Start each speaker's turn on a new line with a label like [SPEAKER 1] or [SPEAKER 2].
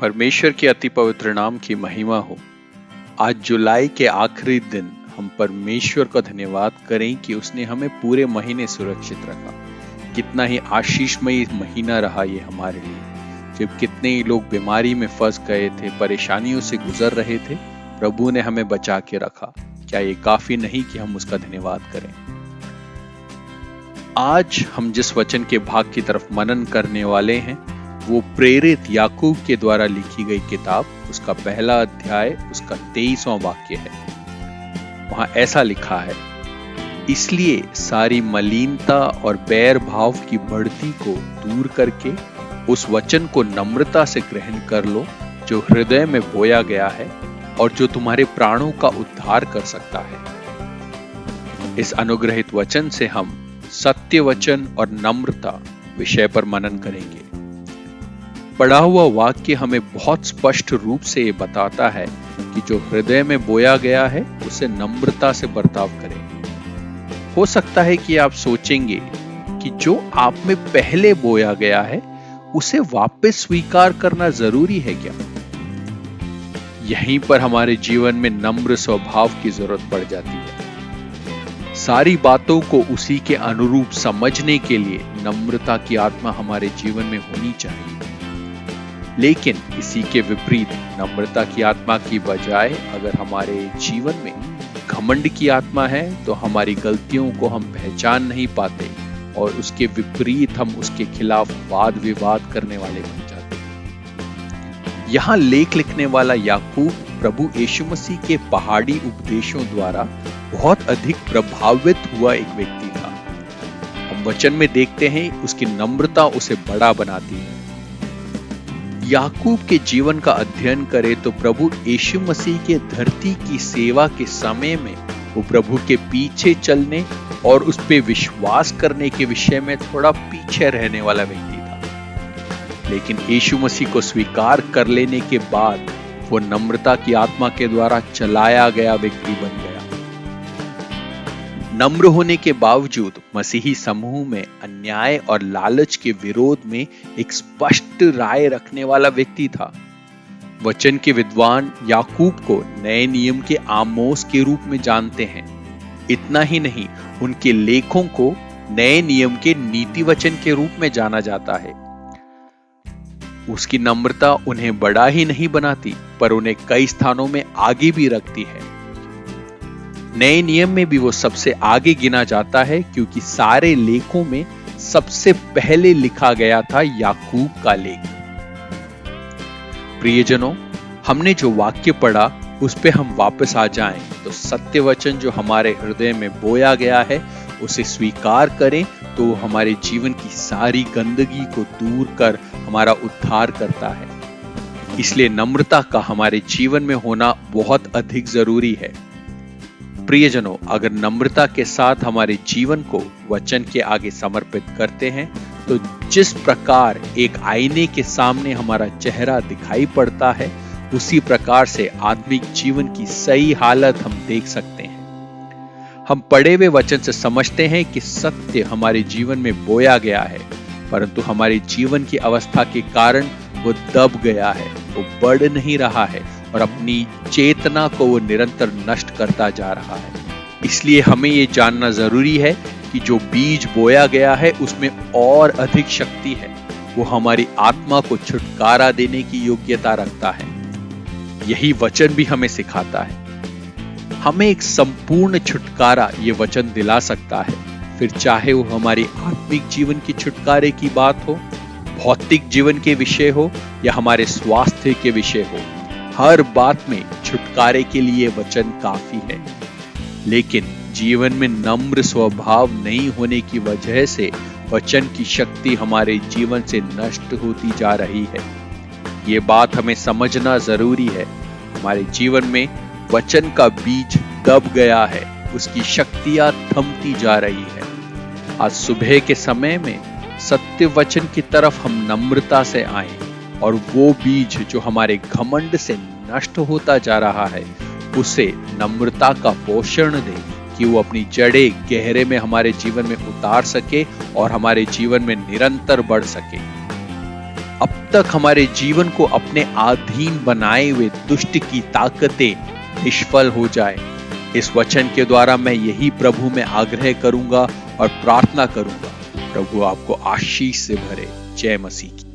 [SPEAKER 1] परमेश्वर के अति पवित्र नाम की महिमा हो। आज जुलाई के आखिरी दिन हम परमेश्वर का धन्यवाद करें कि उसने हमें पूरे महीने सुरक्षित रखा। कितना ही आशीषमयी महीना रहा ये हमारे लिए। जब कितने ही लोग बीमारी में फंस गए थे, परेशानियों से गुजर रहे थे, प्रभु ने हमें बचा के रखा। क्या ये काफी नहीं कि हम उसका धन्यवाद करें? आज हम जिस वचन के भाग की तरफ मनन करने वाले हैं वो प्रेरित याकूब के द्वारा लिखी गई किताब, उसका पहला अध्याय, उसका 23वां वाक्य है। वहां ऐसा लिखा है, इसलिए सारी मलिनता और बैर भाव की बढ़ती को दूर करके उस वचन को नम्रता से ग्रहण कर लो जो हृदय में बोया गया है और जो तुम्हारे प्राणों का उद्धार कर सकता है। इस अनुग्रहित वचन से हम सत्य वचन और नम्रता विषय पर मनन करेंगे। पढ़ा हुआ वाक्य हमें बहुत स्पष्ट रूप से ये बताता है कि जो हृदय में बोया गया है उसे नम्रता से बर्ताव करें। हो सकता है कि आप सोचेंगे कि जो आप में पहले बोया गया है उसे वापस स्वीकार करना जरूरी है क्या? यहीं पर हमारे जीवन में नम्र स्वभाव की जरूरत पड़ जाती है। सारी बातों को उसी के अनुरूप समझने के लिए नम्रता की आत्मा हमारे जीवन में होनी चाहिए। लेकिन इसी के विपरीत नम्रता की आत्मा की बजाय अगर हमारे जीवन में घमंड की आत्मा है तो हमारी गलतियों को हम पहचान नहीं पाते और उसके विपरीत हम उसके खिलाफ वाद विवाद करने वाले बन जाते हैं। यहाँ लेख लिखने वाला याकूब प्रभु यीशु मसीह के पहाड़ी उपदेशों द्वारा बहुत अधिक प्रभावित हुआ एक व्यक्ति था। हम वचन में देखते हैं उसकी नम्रता उसे बड़ा बनाती है। याकूब के जीवन का अध्ययन करें तो प्रभु यीशु मसीह के धरती की सेवा के समय में वो प्रभु के पीछे चलने और उस पे विश्वास करने के विषय में थोड़ा पीछे रहने वाला व्यक्ति था। लेकिन यीशु मसीह को स्वीकार कर लेने के बाद वो नम्रता की आत्मा के द्वारा चलाया गया व्यक्ति बन गया। नम्र होने के बावजूद मसीही समूह में अन्याय और लालच के विरोध में एक स्पष्ट राय रखने वाला व्यक्ति था। वचन के विद्वान याकूब को नए नियम के आमोस के रूप में जानते हैं। इतना ही नहीं, उनके लेखों को नए नियम के नीति वचन के रूप में जाना जाता है। उसकी नम्रता उन्हें बड़ा ही नहीं बनाती पर उन्हें कई स्थानों में आगे भी रखती है। नए नियम में भी वो सबसे आगे गिना जाता है क्योंकि सारे लेखों में सबसे पहले लिखा गया था याकूब का लेख। प्रियजनों, हमने जो वाक्य पढ़ा उस पे हम वापस आ जाएं तो सत्य वचन जो हमारे हृदय में बोया गया है उसे स्वीकार करें तो वो हमारे जीवन की सारी गंदगी को दूर कर हमारा उद्धार करता है। इसलिए नम्रता का हमारे जीवन में होना बहुत अधिक जरूरी है। प्रियजनों, अगर नम्रता के साथ हमारे जीवन को वचन के आगे समर्पित करते हैं तो जिस प्रकार एक आईने के सामने हमारा चेहरा दिखाई पड़ता है उसी प्रकार से आत्मिक जीवन की सही हालत हम देख सकते हैं। हम पढ़े हुए वचन से समझते हैं कि सत्य हमारे जीवन में बोया गया है परंतु हमारे जीवन की अवस्था के कारण वो दब गया है, वो बढ़ नहीं रहा है और अपनी चेतना को वो निरंतर नष्ट करता जा रहा है। इसलिए हमें ये जानना जरूरी है कि जो बीज बोया गया है उसमें और अधिक शक्ति है। वो हमारी आत्मा को छुटकारा देने की योग्यता रखता है। यही वचन भी हमें सिखाता है। हमें एक संपूर्ण छुटकारा ये वचन दिला सकता है, फिर चाहे वो हमारी आत्मिक जीवन की छुटकारे की बात हो, भौतिक जीवन के विषय हो या हमारे स्वास्थ्य के विषय हो। हर बात में छुटकारे के लिए वचन काफी है। लेकिन जीवन में नम्र स्वभाव नहीं होने की वजह से वचन की शक्ति हमारे जीवन से नष्ट होती जा रही है। ये बात हमें समझना जरूरी है। हमारे जीवन में वचन का बीज दब गया है, उसकी शक्तियां थमती जा रही है। आज सुबह के समय में सत्य वचन की तरफ हम नम्रता से आए और वो बीज जो हमारे घमंड से नष्ट होता जा रहा है उसे नम्रता का पोषण दे कि वो अपनी जड़ें गहरे में हमारे जीवन में उतार सके और हमारे जीवन में निरंतर बढ़ सके। अब तक हमारे जीवन को अपने अधीन बनाए हुए दुष्ट की ताकतें निष्फल हो जाए। इस वचन के द्वारा मैं यही प्रभु में आग्रह करूंगा और प्रार्थना करूंगा। प्रभु आपको आशीष से भरे। जय मसीह की।